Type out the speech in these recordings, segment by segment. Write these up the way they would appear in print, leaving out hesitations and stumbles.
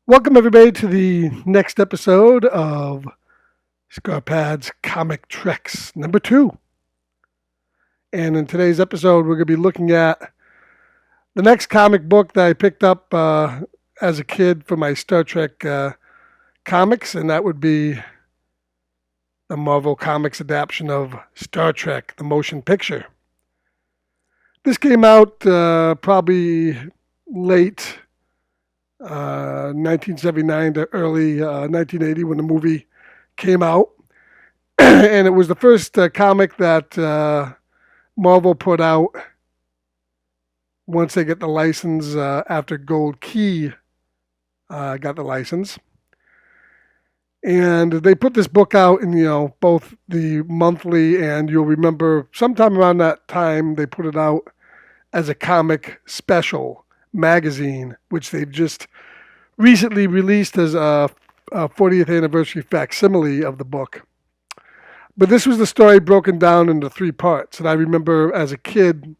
Welcome, everybody, to the next episode of Scarpad's Comic Treks number 2. And in today's episode, we're going to be looking at the next comic book that I picked up as a kid for my Star Trek comics, and that would be the Marvel Comics adaptation of Star Trek, the motion picture. This came out probably late 1979 to early 1980 when the movie came out. And it was the first comic that Marvel put out once they get the license after Gold Key got the license. And they put this book out in, both the monthly and you'll remember sometime around that time they put it out as a comic special magazine, which they've just recently released as a 40th anniversary facsimile of the book. But this was the story broken down into 3 parts. And I remember as a kid,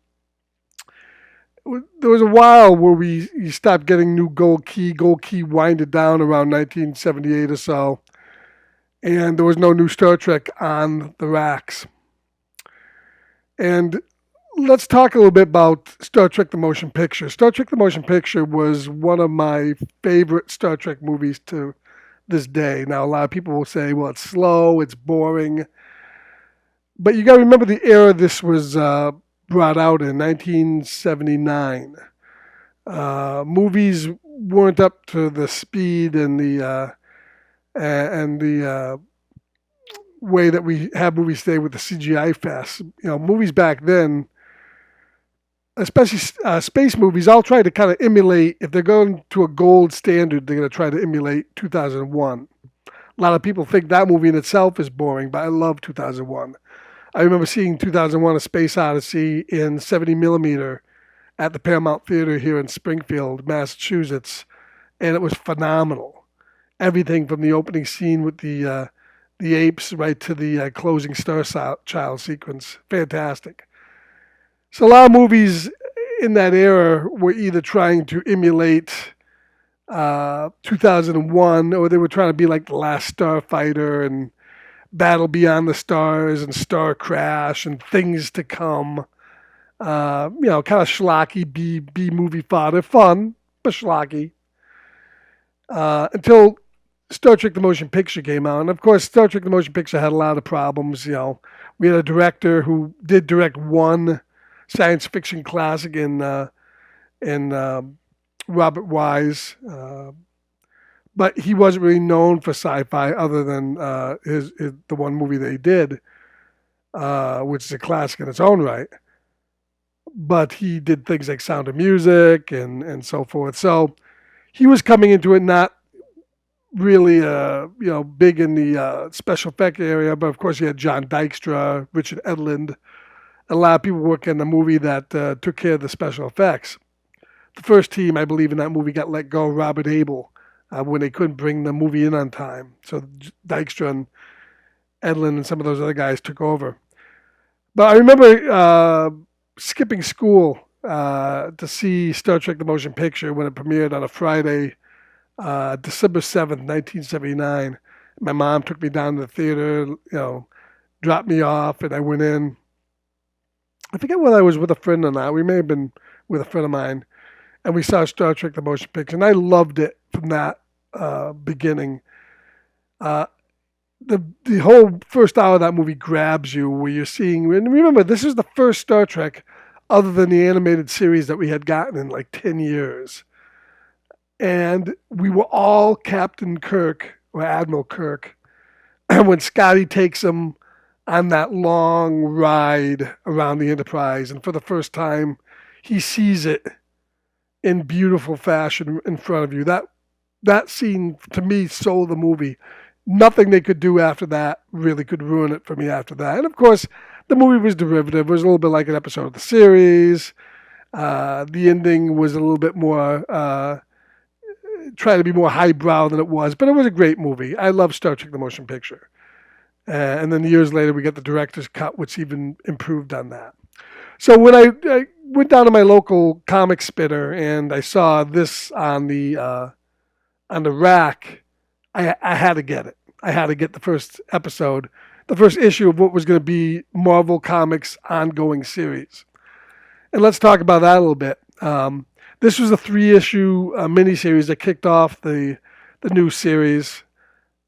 there was a while where you stopped getting new Gold Key. Gold Key winded down around 1978 or so. And there was no new Star Trek on the racks. And let's talk a little bit about Star Trek the Motion Picture. Star Trek the Motion Picture was one of my favorite Star Trek movies to this day. Now, a lot of people will say, well, it's slow, it's boring. But you got to remember the era this was brought out in, 1979. Movies weren't up to the speed and the way that we have movies today with the CGI fest. Movies back then, especially space movies, I'll try to kind of emulate, if they're going to a gold standard, they're going to try to emulate 2001. A lot of people think that movie in itself is boring, but I love 2001. I remember seeing 2001: A Space Odyssey in 70 millimeter at the Paramount Theater here in Springfield, Massachusetts, and it was phenomenal. Everything from the opening scene with the apes right to the closing Star Child sequence. Fantastic. So a lot of movies in that era were either trying to emulate 2001 or they were trying to be like The Last Starfighter and Battle Beyond the Stars and Star Crash and Things to Come. Kind of schlocky B movie fodder. Fun, but schlocky. Until Star Trek the Motion Picture came out. And of course, Star Trek the Motion Picture had a lot of problems. We had a director who did direct one science fiction classic in Robert Wise, but he wasn't really known for sci-fi other than the one movie that he did, which is a classic in its own right. But he did things like Sound of Music and so forth. So he was coming into it not really big in the special effect area, but of course he had John Dykstra, Richard Edlund. A lot of people working on the movie that took care of the special effects. The first team, I believe, in that movie got let go, Robert Abel, when they couldn't bring the movie in on time. So Dykstra and Edlund and some of those other guys took over. But I remember skipping school to see Star Trek the Motion Picture when it premiered on a Friday, December 7th, 1979. My mom took me down to the theater, dropped me off, and I went in. I forget whether I was with a friend or not. We may have been with a friend of mine. And we saw Star Trek the Motion Picture. And I loved it from that beginning. The whole first hour of that movie grabs you where you're seeing... And remember, this is the first Star Trek other than the animated series that we had gotten in like 10 years. And we were all Captain Kirk or Admiral Kirk. And when Scotty takes him on that long ride around the Enterprise, and for the first time, he sees it in beautiful fashion in front of you. That scene, to me, sold the movie. Nothing they could do after that really could ruin it for me after that. And of course, the movie was derivative. It was a little bit like an episode of the series. The ending was a little bit more, trying to be more highbrow than it was, but it was a great movie. I love Star Trek the Motion Picture. And then years later, we got the director's cut, which even improved on that. So when I went down to my local comic spitter and I saw this on the on the rack, I had to get it. I had to get the first episode, the first issue of what was going to be Marvel Comics ongoing series. And let's talk about that a little bit. This was a 3-issue miniseries that kicked off the new series,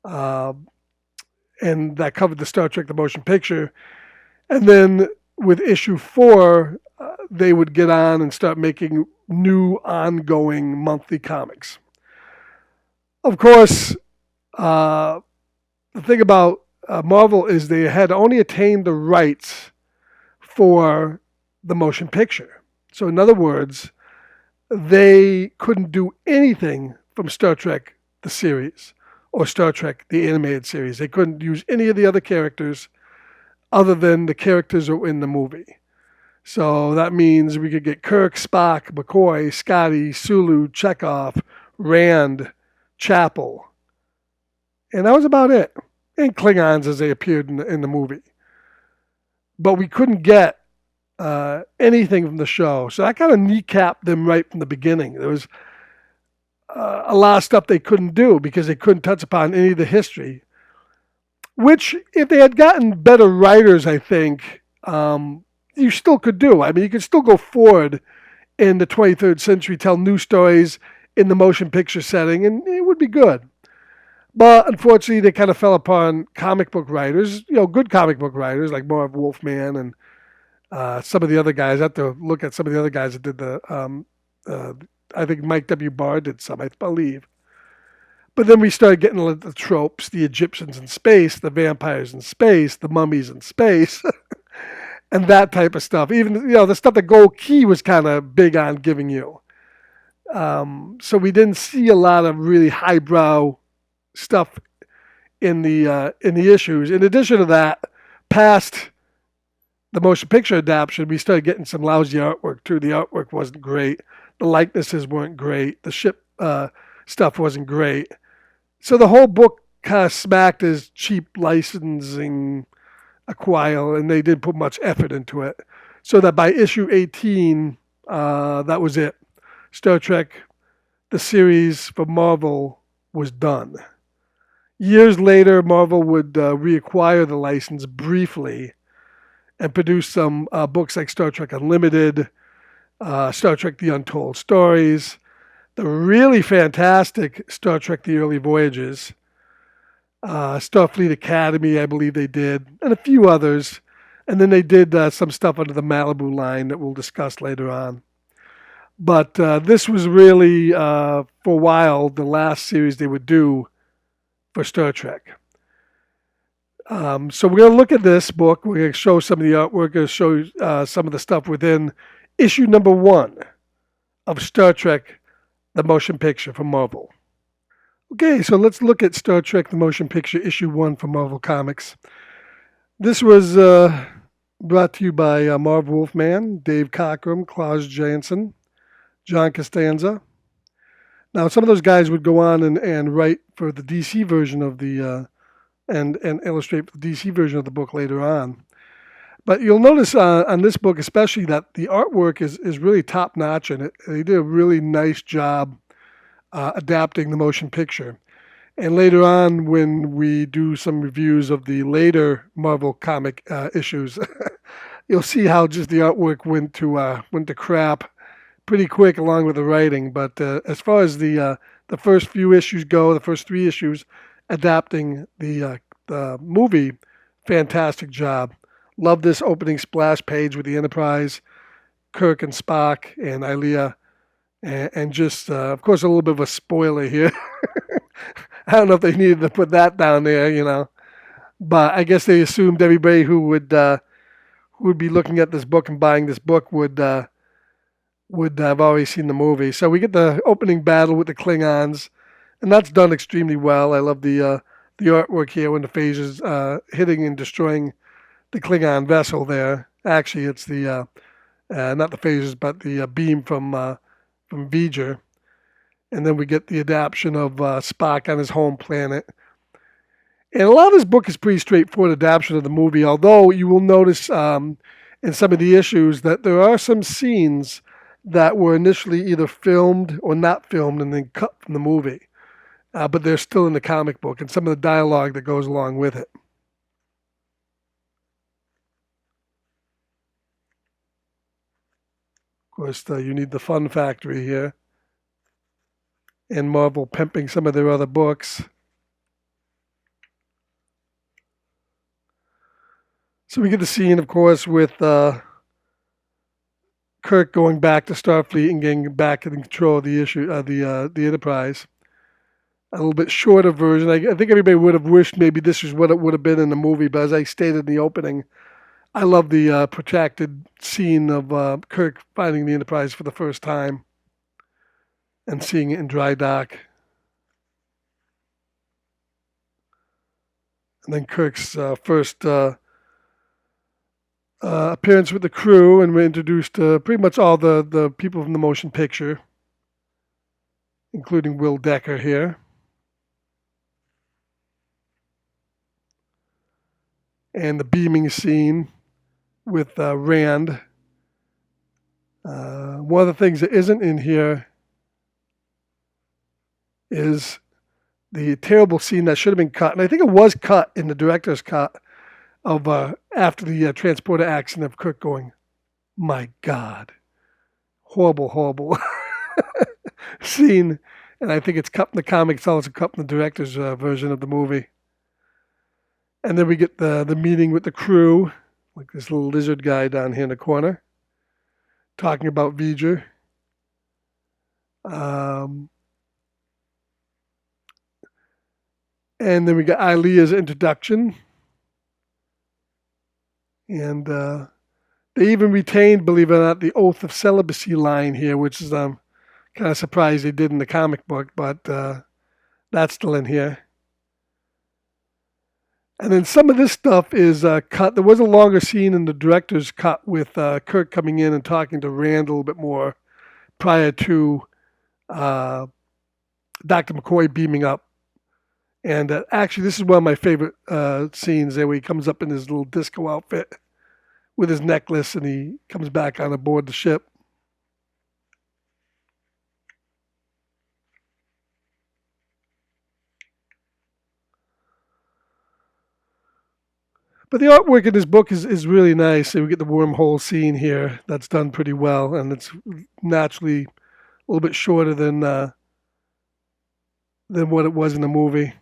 and that covered the Star Trek the Motion Picture. And then with issue 4, they would get on and start making new ongoing monthly comics. Of course, the thing about Marvel is they had only attained the rights for the motion picture. So in other words, they couldn't do anything from Star Trek the series or Star Trek the animated series. They couldn't use any of the other characters other than the characters that were in the movie. So that means we could get Kirk, Spock, McCoy, Scotty, Sulu, Chekhov, Rand, Chapel. And that was about it. And Klingons as they appeared in the movie. But we couldn't get anything from the show. So I kind of kneecapped them right from the beginning. There was a lot of stuff they couldn't do because they couldn't touch upon any of the history. Which, if they had gotten better writers, I think, you still could do. I mean, you could still go forward in the 23rd century, tell new stories in the motion picture setting, and it would be good. But unfortunately, they kind of fell upon comic book writers, good comic book writers like Marv Wolfman and some of the other guys. I have to look at some of the other guys that did I think Mike W. Barr did some, I believe. But then we started getting the tropes, the Egyptians in space, the vampires in space, the mummies in space, and that type of stuff. Even, the stuff that Gold Key was kind of big on giving you. So we didn't see a lot of really highbrow stuff in the issues. In addition to that, past the motion picture adaptation, we started getting some lousy artwork too. The artwork wasn't great. The likenesses weren't great. The ship stuff wasn't great. So the whole book kind of smacked as cheap licensing acquire, and they didn't put much effort into it. So that by issue 18, that was it. Star Trek, the series for Marvel, was done. Years later, Marvel would reacquire the license briefly and produce some books like Star Trek Unlimited, Star Trek The Untold Stories, the really fantastic Star Trek The Early Voyages, Starfleet Academy, I believe they did, and a few others. And then they did some stuff under the Malibu line that we'll discuss later on. But this was really, for a while, the last series they would do for Star Trek. So we're going to look at this book. We're going to show some of the art. We're going to show some of the stuff within issue number 1 of Star Trek, the motion picture from Marvel. Okay, so let's look at Star Trek, the motion picture, issue 1 from Marvel Comics. This was brought to you by Marv Wolfman, Dave Cockrum, Klaus Janson, John Costanza. Now, some of those guys would go on and write for the DC version of the, and illustrate for the DC version of the book later on. But you'll notice on this book especially that the artwork is really top-notch, and they did a really nice job adapting the motion picture. And later on, when we do some reviews of the later Marvel comic issues, you'll see how just the artwork went to crap pretty quick along with the writing. But as far as the first few issues go, the first 3 issues adapting the movie, fantastic job. Love this opening splash page with the Enterprise, Kirk and Spock and Ilia, and just, of course, a little bit of a spoiler here. I don't know if they needed to put that down there, but I guess they assumed everybody who would be looking at this book and buying this book would have already seen the movie. So we get the opening battle with the Klingons, and that's done extremely well. I love the artwork here when the phasers hitting and destroying the Klingon vessel there. Actually, it's the not the phasers, but the beam from V'ger. And then we get the adaptation of Spock on his home planet. And a lot of this book is pretty straightforward adaptation of the movie, although you will notice in some of the issues that there are some scenes that were initially either filmed or not filmed and then cut from the movie. but they're still in the comic book and some of the dialogue that goes along with it. Of course, you need the Fun Factory here, and Marvel pimping some of their other books. So we get the scene, of course, with Kirk going back to Starfleet and getting back in control of the the Enterprise. A little bit shorter version. I think everybody would have wished maybe this is what it would have been in the movie, but as I stated in the opening, I love the protracted scene of Kirk finding the Enterprise for the first time and seeing it in dry dock. And then Kirk's first appearance with the crew, and we're introduced to pretty much all the people from the motion picture, including Will Decker here. And the beaming scene with Rand. One of the things that isn't in here is the terrible scene that should have been cut, and I think it was cut in the director's cut, of after the transporter accident of Kirk going, my God, horrible scene. And I think it's cut in the comics, also cut in the director's version of the movie. And then we get the meeting with the crew, like this little lizard guy down here in the corner, talking about V'ger. And then we got Ilea's introduction. And they even retained, believe it or not, the oath of celibacy line here, which is kind of surprised they did in the comic book, but that's still in here. And then some of this stuff is cut. There was a longer scene in the director's cut with Kirk coming in and talking to Rand a little bit more prior to Dr. McCoy beaming up. And actually, this is one of my favorite scenes there, where he comes up in his little disco outfit with his necklace, and he comes back on aboard the ship. But the artwork in this book is really nice. So we get the wormhole scene here. That's done pretty well, and it's naturally a little bit shorter than what it was in the movie.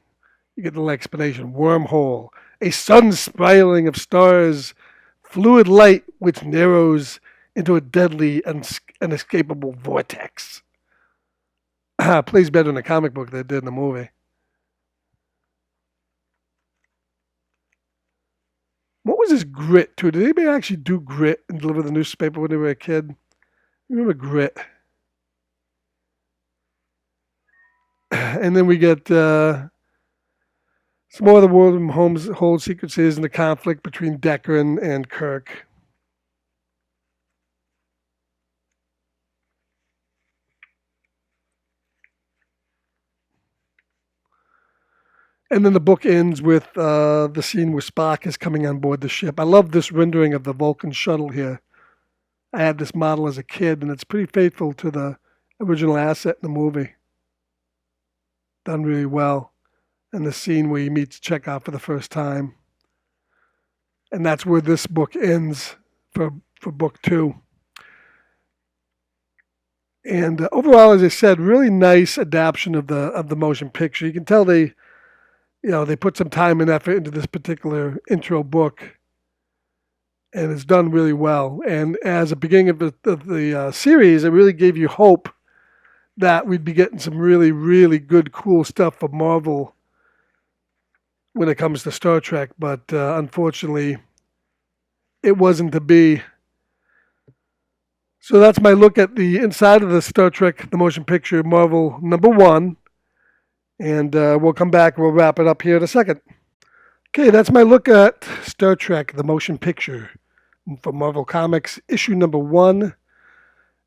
You get the little explanation. Wormhole, a sun spiraling of stars, fluid light which narrows into a deadly and inescapable vortex. Plays better in the comic book than it did in the movie. What was this Grit too? Did anybody actually do Grit and deliver the newspaper when they were a kid? I remember Grit. And then we get some more of the world from Holmes' whole sequences and the conflict between Decker and Kirk. And then the book ends with the scene where Spock is coming on board the ship. I love this rendering of the Vulcan shuttle here. I had this model as a kid, and it's pretty faithful to the original asset in the movie. Done really well. And the scene where he meets Chekhov for the first time. And that's where this book ends for book 2. And overall, as I said, really nice adaptation of the motion picture. You can tell they put some time and effort into this particular intro book, and it's done really well. And as a beginning of the series, it really gave you hope that we'd be getting some really, really good, cool stuff from Marvel when it comes to Star Trek. But unfortunately, it wasn't to be. So that's my look at the inside of the Star Trek, the motion picture, Marvel #1. And we'll come back. We'll wrap it up here in a second. Okay, that's my look at Star Trek, the motion picture from Marvel Comics, issue #1.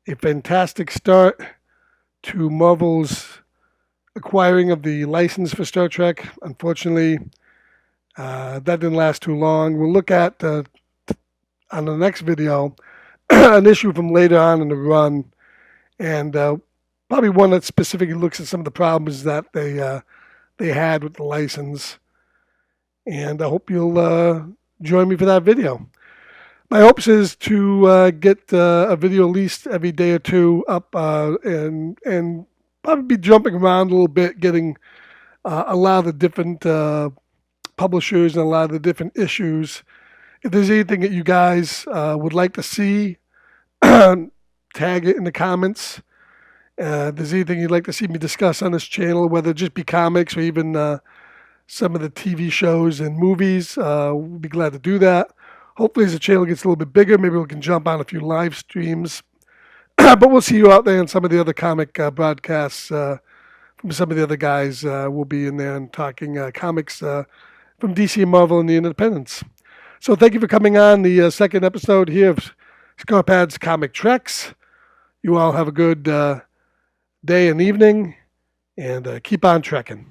A fantastic start to Marvel's acquiring of the license for Star Trek. Unfortunately, that didn't last too long. We'll look at, on the next video, an issue from later on in the run. And probably one that specifically looks at some of the problems that they had with the license. And I hope you'll join me for that video. My hopes is to get a video at least every day or two up, and probably be jumping around a little bit, getting a lot of the different publishers and a lot of the different issues. If there's anything that you guys would like to see, tag it in the comments. If there's anything you'd like to see me discuss on this channel, whether it just be comics or even some of the TV shows and movies, we'll be glad to do that. Hopefully, as the channel gets a little bit bigger, maybe we can jump on a few live streams. But we'll see you out there in some of the other comic broadcasts from some of the other guys. We'll be in there and talking comics from DC and Marvel and the Independents. So thank you for coming on the second episode here of Scarpad's Comic Treks. You all have a good day and evening, and keep on trekking.